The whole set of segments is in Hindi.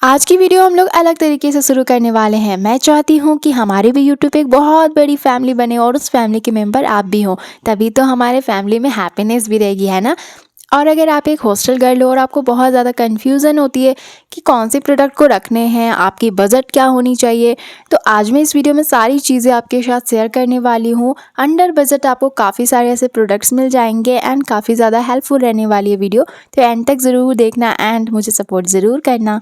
आज की वीडियो हम लोग अलग तरीके से शुरू करने वाले हैं। मैं चाहती हूँ कि हमारी भी यूट्यूब पे एक बहुत बड़ी फैमिली बने और उस फैमिली के मेंबर आप भी हो, तभी तो हमारे फैमिली में हैप्पीनेस भी रहेगी, है ना। और अगर आप एक हॉस्टल गर्ल हो और आपको बहुत ज़्यादा कन्फ्यूज़न होती है कि कौन से प्रोडक्ट को रखने हैं, आपकी बजट क्या होनी चाहिए, तो आज मैं इस वीडियो में सारी चीज़ें आपके साथ शेयर करने वाली हूँ। अंडर बजट आपको काफ़ी सारे ऐसे प्रोडक्ट्स मिल जाएंगे एंड काफ़ी ज़्यादा हेल्पफुल रहने वाली है वीडियो, तो एंड तक ज़रूर देखना एंड मुझे सपोर्ट ज़रूर करना।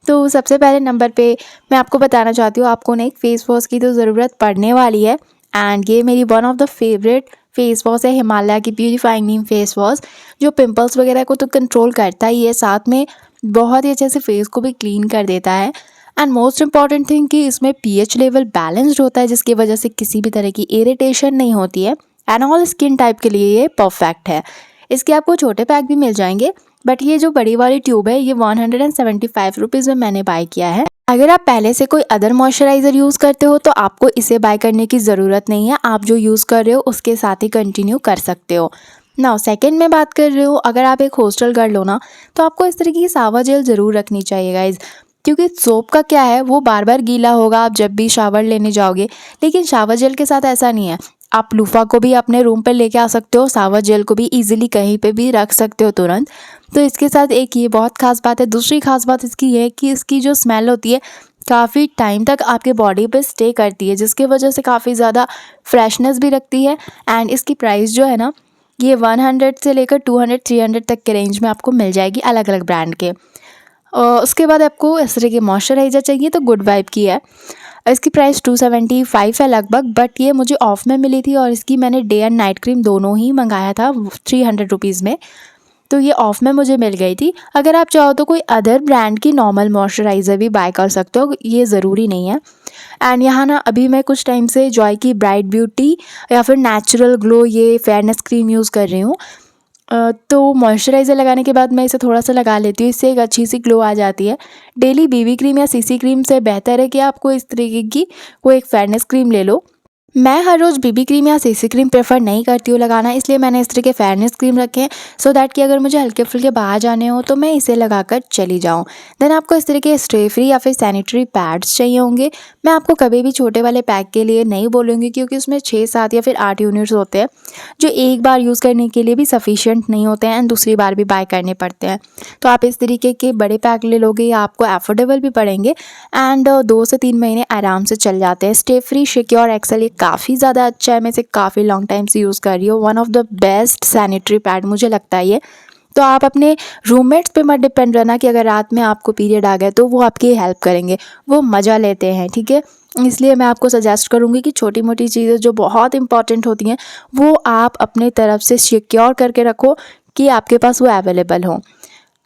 तो सबसे पहले नंबर पे मैं आपको बताना चाहती हूँ, आपको ना एक फ़ेस वॉश की तो ज़रूरत पड़ने वाली है एंड ये मेरी one of the favourite face wash है, हिमालय की ब्यूटीफाइंग नीम फेस वॉश, जो पिंपल्स वगैरह को तो कंट्रोल करता ही है, साथ में बहुत ही अच्छे से फेस को भी क्लीन कर देता है। एंड मोस्ट इम्पॉर्टेंट थिंग कि इसमें पीएच लेवल बैलेंस्ड होता है, जिसकी वजह से किसी भी तरह की इरिटेशन नहीं होती है एंड ऑल स्किन टाइप के लिए ये परफेक्ट है। इसके आपको छोटे पैक भी मिल जाएंगे, बट ये जो बड़ी वाली ट्यूब है ये 175 रुपीज़ में मैंने बाय किया है। अगर आप पहले से कोई अदर मॉइस्चराइज़र यूज़ करते हो तो आपको इसे बाय करने की ज़रूरत नहीं है, आप जो यूज़ कर रहे हो उसके साथ ही कंटिन्यू कर सकते हो। नाउ सेकंड में बात कर रही हूँ, अगर आप एक हॉस्टल गर्ल हो ना, तो आपको इस तरीके की सावा जेल ज़रूर रखनी चाहिए गाइज़, क्योंकि सोप का क्या है, वो बार बार गीला होगा आप जब भी शावर लेने जाओगे, लेकिन शावर जेल के साथ ऐसा नहीं है। आप लूफा को भी अपने रूम पे लेके आ सकते हो, शावर जेल को भी इजीली कहीं पे भी रख सकते हो तुरंत। तो इसके साथ एक ये बहुत ख़ास बात है। दूसरी ख़ास बात इसकी ये है कि इसकी जो स्मेल होती है काफ़ी टाइम तक आपके बॉडी पे स्टे करती है, जिसकी वजह से काफ़ी ज़्यादा फ्रेशनेस भी रखती है। एंड इसकी प्राइस जो है ना, ये 100 से लेकर 200 300 तक के रेंज में आपको मिल जाएगी, अलग अलग ब्रांड के। उसके बाद आपको इस तरह की मॉइस्चराइज़र चाहिए तो गुड वाइब की है। इसकी प्राइस 275 है लगभग, बट ये मुझे ऑफ में मिली थी और इसकी मैंने डे एंड नाइट क्रीम दोनों ही मंगाया था 300 रुपीज़ में, तो ये ऑफ में मुझे मिल गई थी। अगर आप चाहो तो कोई अदर ब्रांड की नॉर्मल मॉइस्चराइज़र भी बाय कर सकते हो, ये ज़रूरी नहीं है। एंड यहाँ ना अभी मैं कुछ टाइम से जॉय की ब्राइट ब्यूटी या फिर नेचुरल ग्लो ये फेयरनेस क्रीम यूज़ कर रही हूँ। तो मॉइस्चराइज़र लगाने के बाद मैं इसे थोड़ा सा लगा लेती हूँ, इससे एक अच्छी सी ग्लो आ जाती है। डेली बीबी क्रीम या सीसी क्रीम से बेहतर है कि आपको इस तरीके की कोई एक फेयरनेस क्रीम ले लो। मैं हर रोज़ बीबी क्रीम या सीसी क्रीम प्रेफर नहीं करती हूँ लगाना, इसलिए मैंने इस तरह के फेयरनेस क्रीम रखे हैं, सो दैट कि अगर मुझे हल्के फुल्के बाहर जाने हो तो मैं इसे लगाकर चली जाऊँ। देन आपको इस तरह के स्ट्रे फ्री या फिर सैनिटरी पैड्स चाहिए होंगे। मैं आपको कभी भी छोटे वाले पैक के लिए नहीं बोलूँगी, क्योंकि उसमें 6 7 या फिर 8 यूनिट्स होते हैं, जो एक बार यूज़ करने के लिए भी सफिशिएंट नहीं होते हैं एंड दूसरी बार भी बाय करने पड़ते हैं। तो आप इस तरीके के बड़े पैक ले लोगे, या आपको अफोर्डेबल भी पड़ेंगे एंड 2 से 3 महीने आराम से चल जाते हैं। स्टे फ्री सिक्योर एक्सेल ये काफ़ी ज़्यादा अच्छा है, मैं इसे काफ़ी लॉन्ग टाइम से यूज़ कर रही हूँ। One of the best sanitary pad मुझे लगता है ये। तो आप अपने रूममेट्स पे मत डिपेंड रहना कि अगर रात में आपको पीरियड आ गया तो वो आपकी हेल्प करेंगे, वो मज़ा लेते हैं, ठीक है। इसलिए मैं आपको सजेस्ट करूँगी कि छोटी मोटी चीज़ें जो बहुत इंपॉर्टेंट होती हैं वो आप अपने तरफ से सिक्योर करके रखो कि आपके पास वो अवेलेबल हो,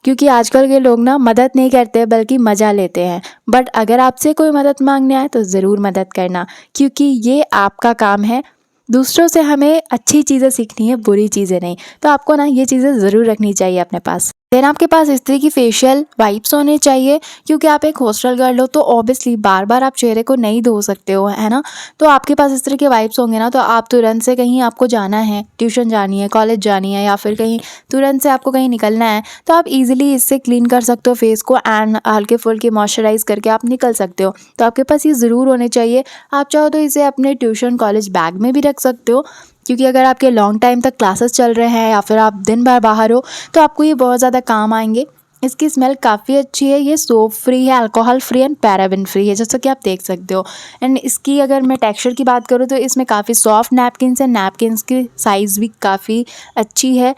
क्योंकि आजकल के लोग ना मदद नहीं करते बल्कि मज़ा लेते हैं। बट अगर आपसे कोई मदद मांगने आए तो ज़रूर मदद करना, क्योंकि ये आपका काम है। दूसरों से हमें अच्छी चीज़ें सीखनी है, बुरी चीज़ें नहीं। तो आपको ना ये चीज़ें ज़रूर रखनी चाहिए अपने पास। देन आपके पास इस तरह की फेशियल वाइप्स होने चाहिए, क्योंकि आप एक हॉस्टल गर्ल हो तो ऑब्वियसली बार बार आप चेहरे को नहीं धो सकते हो, है ना। तो आपके पास इस तरह के वाइप्स होंगे ना, तो आप तुरंत से कहीं आपको जाना है, ट्यूशन जानी है, कॉलेज जानी है, या फिर कहीं तुरंत से आपको कहीं निकलना है, तो आप इजीली इससे क्लीन कर सकते हो फेस को एंड हल्के फुल्के मॉइस्चराइज करके आप निकल सकते हो। तो आपके पास ये ज़रूर होने चाहिए। आप चाहो तो इसे अपने ट्यूशन कॉलेज बैग में भी रख सकते हो, क्योंकि अगर आपके लॉन्ग टाइम तक क्लासेस चल रहे हैं या फिर आप दिन भर बाहर हो तो आपको ये बहुत ज़्यादा काम आएंगे। इसकी स्मेल काफ़ी अच्छी है, ये सोप फ्री है, alcohol free and paraben free है, जैसा कि आप देख सकते हो। एंड इसकी अगर मैं टेक्सचर की बात करूँ तो इसमें काफ़ी सॉफ्ट नैपकिन्स है, नैपकिन्स की साइज़ भी काफ़ी अच्छी है,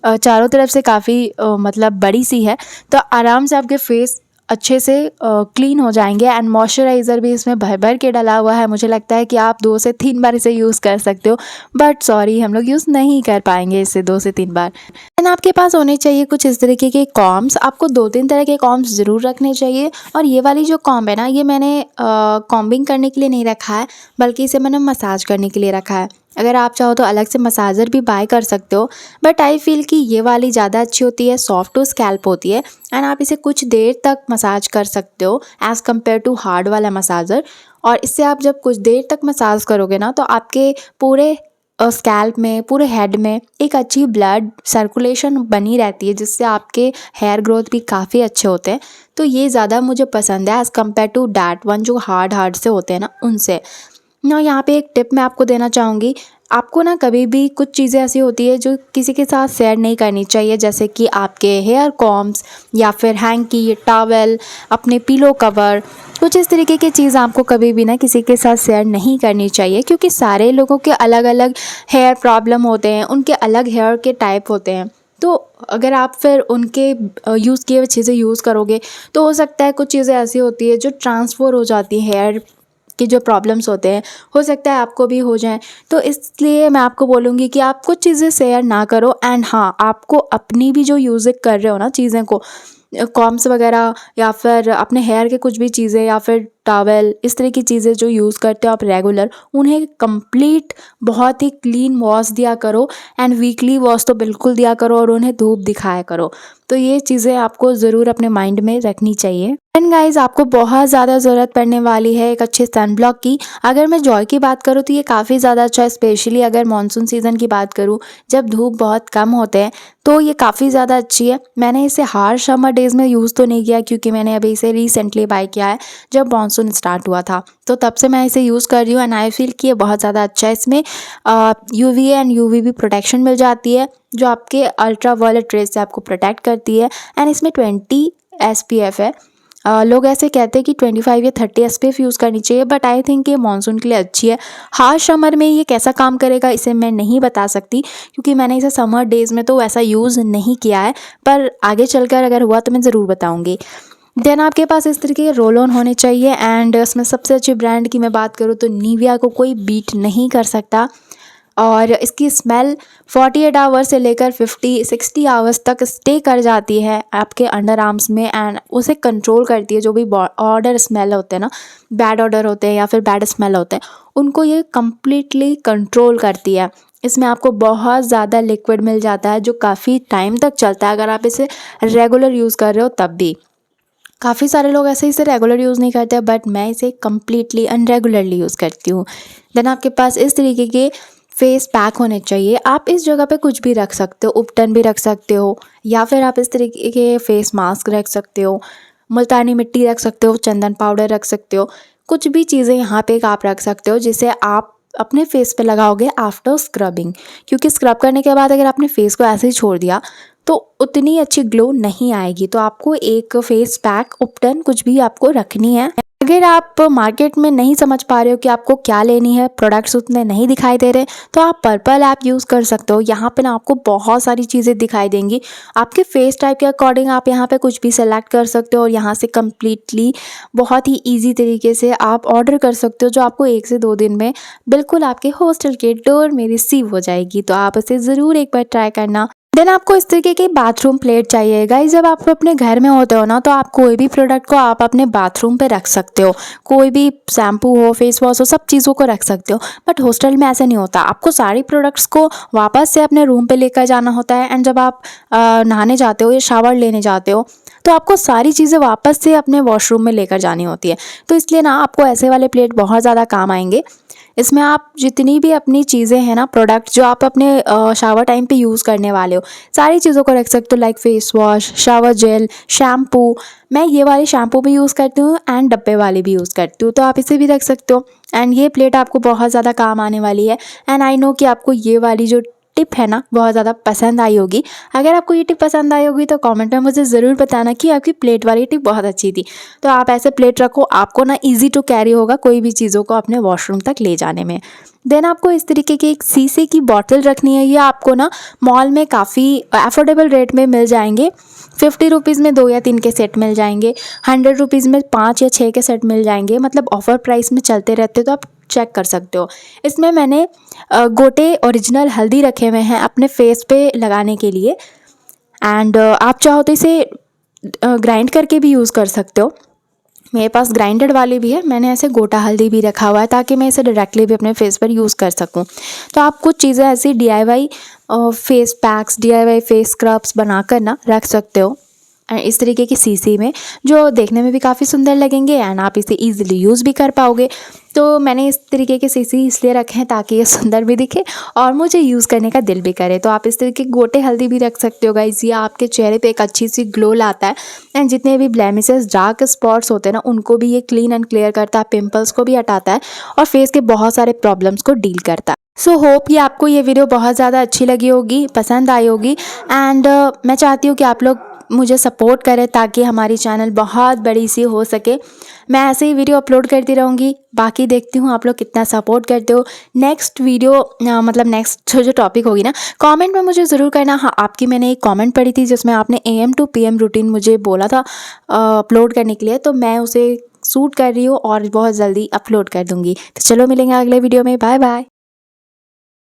चारों तरफ से काफ़ी मतलब बड़ी सी है, तो आराम से आपके फेस अच्छे से क्लीन हो जाएंगे। एंड मॉइस्चराइज़र भी इसमें भर भर के डला हुआ है, मुझे लगता है कि आप 2 से 3 बार इसे यूज़ कर सकते हो, बट सॉरी हम लोग यूज़ नहीं कर पाएंगे इसे 2 से 3 बार। एंड आपके पास होने चाहिए कुछ इस तरीके के कॉम्ब्स, आपको 2-3 तरह के कॉम्ब्स ज़रूर रखने चाहिए। और ये वाली जो कॉम्ब है ना, ये मैंने कॉम्बिंग करने के लिए नहीं रखा है, बल्कि इसे मैंने मसाज करने के लिए रखा है। अगर आप चाहो तो अलग से मसाजर भी बाय कर सकते हो, बट आई फील कि ये वाली ज़्यादा अच्छी होती है, सॉफ्ट टू स्कैल्प होती है एंड आप इसे कुछ देर तक मसाज कर सकते हो एज़ कम्पेयर टू हार्ड वाला मसाजर। और इससे आप जब कुछ देर तक मसाज करोगे ना, तो आपके पूरे स्कैल्प में, पूरे हेड में एक अच्छी ब्लड सर्कुलेशन बनी रहती है, जिससे आपके हेयर ग्रोथ भी काफ़ी अच्छे होते हैं। तो ये ज़्यादा मुझे पसंद है as compare to that one जो हार्ड से होते हैं ना, उनसे ना। यहाँ पे एक टिप मैं आपको देना चाहूँगी, आपको ना कभी भी कुछ चीज़ें ऐसी होती है जो किसी के साथ शेयर नहीं करनी चाहिए, जैसे कि आपके हेयर कॉम्ब्स या फिर हैंकी, टॉवेल, अपने पिलो कवर, कुछ इस तरीके की चीज़ आपको कभी भी ना किसी के साथ शेयर नहीं करनी चाहिए, क्योंकि सारे लोगों के अलग अलग हेयर प्रॉब्लम होते हैं, उनके अलग हेयर के टाइप होते हैं। तो अगर आप फिर उनके यूज़ किए हुए चीज़ें यूज़ करोगे तो हो सकता है कुछ चीज़ें ऐसी होती है जो ट्रांसफ़र हो जाती हैं, हेयर के जो प्रॉब्लम्स होते हैं, हो सकता है आपको भी हो जाएँ। तो इसलिए मैं आपको बोलूँगी कि आप कुछ चीज़ें शेयर ना करो। एंड हाँ, आपको अपनी भी जो यूज़ कर रहे हो ना चीज़ें को, कॉम्ब्स वगैरह या फिर अपने हेयर के कुछ भी चीज़ें या फिर टॉवेल, इस तरह की चीज़ें जो यूज़ करते हो आप रेगुलर, उन्हें कंप्लीट बहुत ही क्लीन वॉश दिया करो। एंड वीकली वॉश तो बिल्कुल दिया करो और उन्हें धूप दिखाया करो। तो ये चीज़ें आपको ज़रूर अपने माइंड में रखनी चाहिए। एंड गाइस, आपको बहुत ज़्यादा ज़रूरत पड़ने वाली है एक अच्छे सनब्लॉक की। अगर मैं जॉय की बात करूँ तो ये काफ़ी ज़्यादा अच्छा है, स्पेशली अगर मानसून सीज़न की बात करूँ, जब धूप बहुत कम होते हैं, तो ये काफ़ी ज़्यादा अच्छी है। मैंने इसे हार्श समर डेज़ में यूज़ तो नहीं किया, क्योंकि मैंने अभी इसे रिसेंटली बाय किया है जब मानसून स्टार्ट हुआ था, तो तब से मैं इसे यूज़ कर रही हूँ। एंड आई फील कि ये बहुत ज़्यादा अच्छा है। इसमें यूवी एंड यूवीबी प्रोटेक्शन मिल जाती है, जो आपके अल्ट्रा वायलेट रेज से आपको प्रोटेक्ट करती है। एंड इसमें 20 SPF है। लोग ऐसे कहते हैं कि 25 या 30 SPF यूज़ करनी चाहिए, बट आई थिंक ये मानसून के लिए अच्छी है। हार्श समर में ये कैसा काम करेगा इसे मैं नहीं बता सकती, क्योंकि मैंने इसे समर डेज़ में तो ऐसा यूज़ नहीं किया है, पर आगे चलकर अगर हुआ तो मैं ज़रूर बताऊँगी। देन आपके पास इस तरीके के रोल ऑन होने चाहिए। एंड इसमें सबसे अच्छे ब्रांड की मैं बात करूँ तो निविया को कोई बीट नहीं कर सकता। और इसकी स्मेल 48 आवर्स से लेकर 50-60 आवर्स तक स्टे कर जाती है आपके अंडर आर्म्स में, एंड उसे कंट्रोल करती है। जो भी ऑर्डर स्मेल होते हैं ना, बैड ऑर्डर होते हैं या फिर बैड स्मेल होते हैं, उनको ये कम्प्लीटली कंट्रोल करती है। इसमें आपको बहुत ज़्यादा लिक्विड मिल जाता है जो काफ़ी टाइम तक चलता है, अगर आप इसे रेगुलर यूज़ कर रहे हो तब भी। काफ़ी सारे लोग ऐसे इसे रेगुलर यूज़ नहीं करते, बट मैं इसे कम्प्लीटली अनरेगुलरली यूज़ करती हूँ। देन आपके पास इस तरीके के फेस पैक होने चाहिए। आप इस जगह पे कुछ भी रख सकते हो, उपटन भी रख सकते हो, या फिर आप इस तरीके के फेस मास्क रख सकते हो, मुल्तानी मिट्टी रख सकते हो, चंदन पाउडर रख सकते हो। कुछ भी चीज़ें यहाँ पे आप रख सकते हो जिसे आप अपने फेस पे लगाओगे आफ्टर स्क्रबिंग, क्योंकि स्क्रब करने के बाद अगर आपने फेस को ऐसे ही छोड़ दिया तो उतनी अच्छी ग्लो नहीं आएगी। तो आपको एक फेस पैक, उपटन कुछ भी आपको रखनी है। अगर आप मार्केट में नहीं समझ पा रहे हो कि आपको क्या लेनी है, प्रोडक्ट्स उतने नहीं दिखाई दे रहे, तो आप पर्पल ऐप यूज़ कर सकते हो। यहाँ पे ना आपको बहुत सारी चीज़ें दिखाई देंगी, आपके फेस टाइप के अकॉर्डिंग आप यहाँ पे कुछ भी सेलेक्ट कर सकते हो और यहाँ से कम्प्लीटली बहुत ही ईजी तरीके से आप ऑर्डर कर सकते हो, जो आपको 1 से 2 दिन में बिल्कुल आपके हॉस्टल के डोर में रिसीव हो जाएगी। तो आप इसे ज़रूर एक बार ट्राई करना। देन आपको इस तरीके की बाथरूम प्लेट चाहिए। गाइस, जब आप अपने घर में होते हो ना, तो आप कोई भी प्रोडक्ट को आप अपने बाथरूम पे रख सकते हो। कोई भी शैम्पू हो, फेस वॉश हो, सब चीज़ों को रख सकते हो। बट हॉस्टल में ऐसा नहीं होता, आपको सारी प्रोडक्ट्स को वापस से अपने रूम पे लेकर जाना होता है। एंड जब आप नहाने जाते हो या शावर लेने जाते हो, तो आपको सारी चीज़ें वापस से अपने वॉशरूम में लेकर जानी होती है। तो इसलिए ना आपको ऐसे वाले प्लेट बहुत ज़्यादा काम आएंगे। इसमें आप जितनी भी अपनी चीज़ें हैं ना, प्रोडक्ट जो आप अपने शावर टाइम पे यूज़ करने वाले हो, सारी चीज़ों को रख सकते हो, like face wash, shower gel, shampoo. मैं ये वाली शैम्पू भी यूज़ करती हूँ एंड डब्बे वाली भी यूज़ करती हूँ, तो आप इसे भी रख सकते हो। एंड ये प्लेट आपको बहुत ज़्यादा काम आने वाली है। एंड आई नो कि आपको ये वाली जो टिप है ना बहुत ज़्यादा पसंद आई होगी। अगर आपको ये टिप पसंद आई होगी तो कमेंट में मुझे ज़रूर बताना कि आपकी प्लेट वाली टिप बहुत अच्छी थी। तो आप ऐसे प्लेट रखो, आपको ना इजी टू कैरी होगा कोई भी चीज़ों को अपने वॉशरूम तक ले जाने में। देन आपको इस तरीके की एक शीशे की बॉटल रखनी है। ये आपको ना मॉल में काफ़ी अफोर्डेबल रेट में मिल जाएंगे। 50 रुपीज़ में 2 या 3 के सेट मिल जाएंगे, 100 रुपीज़ में 5 या 6 के सेट मिल जाएंगे। मतलब ऑफ़र प्राइस में चलते रहते, तो आप चेक कर सकते हो। इसमें मैंने गोटे ओरिजिनल हल्दी रखे हुए हैं अपने फेस पे लगाने के लिए। एंड आप चाहो तो इसे ग्राइंड करके भी यूज़ कर सकते हो। मेरे पास ग्राइंडेड वाली भी है, मैंने ऐसे गोटा हल्दी भी रखा हुआ है ताकि मैं इसे डायरेक्टली भी अपने फेस पर यूज़ कर सकूं। तो आप कुछ चीज़ें ऐसी DIY face packs, DIY face scrubs बनाकर ना रख सकते हो। इस तरीके की सीसी में, जो देखने में भी काफ़ी सुंदर लगेंगे एंड आप इसे ईजिली यूज़ भी कर पाओगे। तो मैंने इस तरीके के सीसी इसलिए रखे हैं ताकि ये सुंदर भी दिखे और मुझे यूज़ करने का दिल भी करे। तो आप इस तरीके के गोटे हल्दी भी रख सकते हो गाइस, ये आपके चेहरे पे एक अच्छी सी ग्लो लाता है एंड जितने भी ब्लेमिसेस डार्क स्पॉट्स होते हैं ना उनको भी ये क्लीन एंड क्लियर करता है, पिंपल्स को भी हटाता है और फेस के बहुत सारे प्रॉब्लम्स को डील करता है। सो होप कि आपको ये वीडियो बहुत ज़्यादा अच्छी लगी होगी, पसंद आई होगी एंड मैं चाहती हूँ कि आप लोग मुझे सपोर्ट करें ताकि हमारी चैनल बहुत बड़ी सी हो सके। मैं ऐसे ही वीडियो अपलोड करती रहूँगी, बाकी देखती हूँ आप लोग कितना सपोर्ट करते हो। नेक्स्ट वीडियो मतलब नेक्स्ट जो टॉपिक होगी ना, कमेंट में मुझे ज़रूर करना। हाँ, आपकी मैंने एक कमेंट पढ़ी थी जिसमें आपने AM to PM रूटीन मुझे बोला था अपलोड करने के लिए, तो मैं उसे शूट कर रही हूँ और बहुत जल्दी अपलोड कर दूँगी। तो चलो मिलेंगे अगले वीडियो में, बाय बाय।